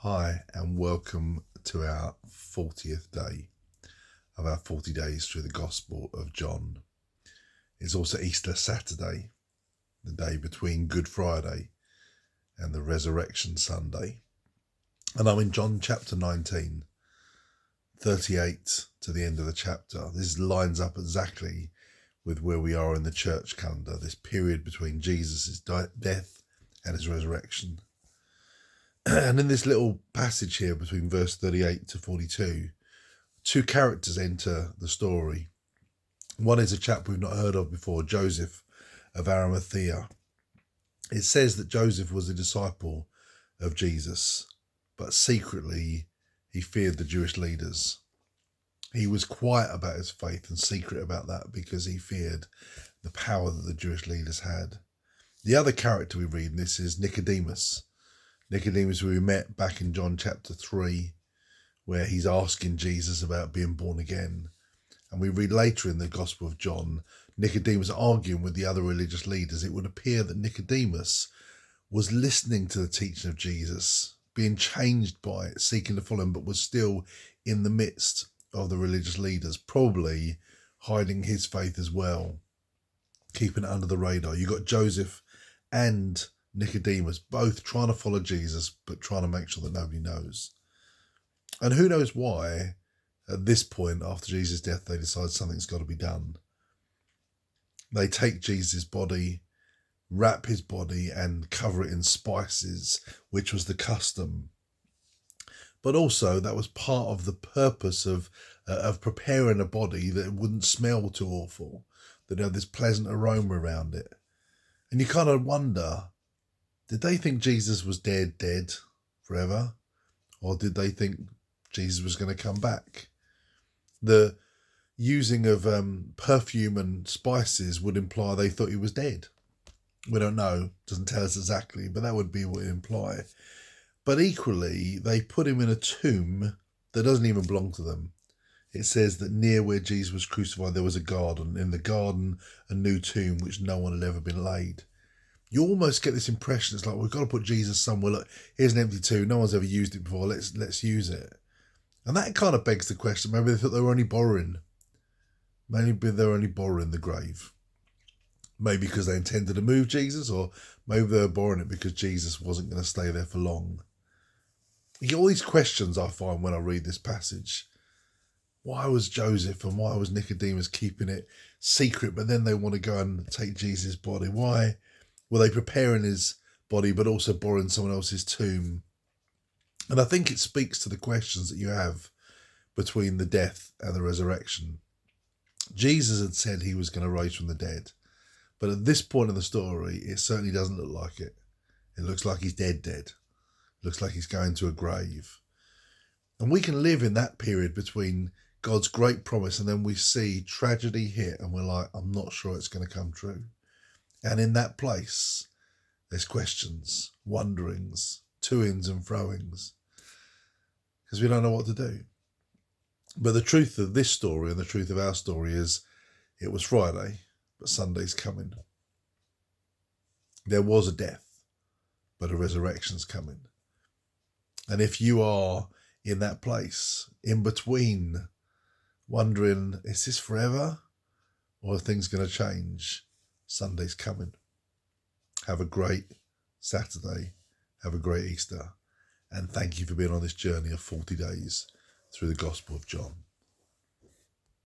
Hi, and welcome to our 40th day of our 40 days through the Gospel of John. It's also Easter Saturday, the day between Good Friday and the Resurrection Sunday. And I'm in John chapter 19, 38 to the end of the chapter. This lines up exactly with where we are in the church calendar, this period between Jesus' death and his resurrection. And in this little passage here between verse 38 to 42, two characters enter the story. One is a chap we've not heard of before, Joseph of Arimathea. It says that Joseph was a disciple of Jesus, but secretly he feared the Jewish leaders. He was quiet about his faith and secret about that because he feared the power that the Jewish leaders had. The other character we read in this is Nicodemus. Nicodemus, who we met back in John chapter 3, where he's asking Jesus about being born again. And we read later in the Gospel of John, Nicodemus arguing with the other religious leaders. It would appear that Nicodemus was listening to the teaching of Jesus, being changed by it, seeking to follow him, but was still in the midst of the religious leaders, probably hiding his faith as well, keeping it under the radar. You got Joseph and Nicodemus both trying to follow Jesus, but trying to make sure that nobody knows. And who knows why, at this point, after Jesus' death, they decide something's got to be done. They take Jesus' body, wrap his body, and cover it in spices, which was the custom. But also, that was part of the purpose of preparing a body that wouldn't smell too awful, that had this pleasant aroma around it. And you kind of wonder, did they think Jesus was dead forever? Or did they think Jesus was going to come back? The using of perfume and spices would imply they thought he was dead. We don't know, doesn't tell us exactly, but that would be what it imply. But equally, they put him in a tomb that doesn't even belong to them. It says that near where Jesus was crucified, there was a garden. In the garden, a new tomb which no one had ever been laid. You almost get this impression, it's like, we've got to put Jesus somewhere. Look, here's an empty tomb. No one's ever used it before. Let's use it. And that kind of begs the question, maybe they thought they were only borrowing. Maybe they were only borrowing the grave. Maybe because they intended to move Jesus, or maybe they were borrowing it because Jesus wasn't going to stay there for long. You get all these questions I find when I read this passage. Why was Joseph and why was Nicodemus keeping it secret, but then they want to go and take Jesus' body? Why were they preparing his body, but also borrowing someone else's tomb? And I think it speaks to the questions that you have between the death and the resurrection. Jesus had said he was going to rise from the dead. But at this point in the story, it certainly doesn't look like it. It looks like he's dead. It looks like he's going to a grave. And we can live in that period between God's great promise and then we see tragedy hit and we're like, I'm not sure it's going to come true. And in that place, there's questions, wonderings, to-ins and fro-ins, because we don't know what to do. But the truth of this story and the truth of our story is it was Friday, but Sunday's coming. There was a death, but a resurrection's coming. And if you are in that place, in between, wondering, is this forever? Or are things going to change? Sunday's coming. Have a great Saturday. Have a great Easter. And thank you for being on this journey of 40 days through the Gospel of John.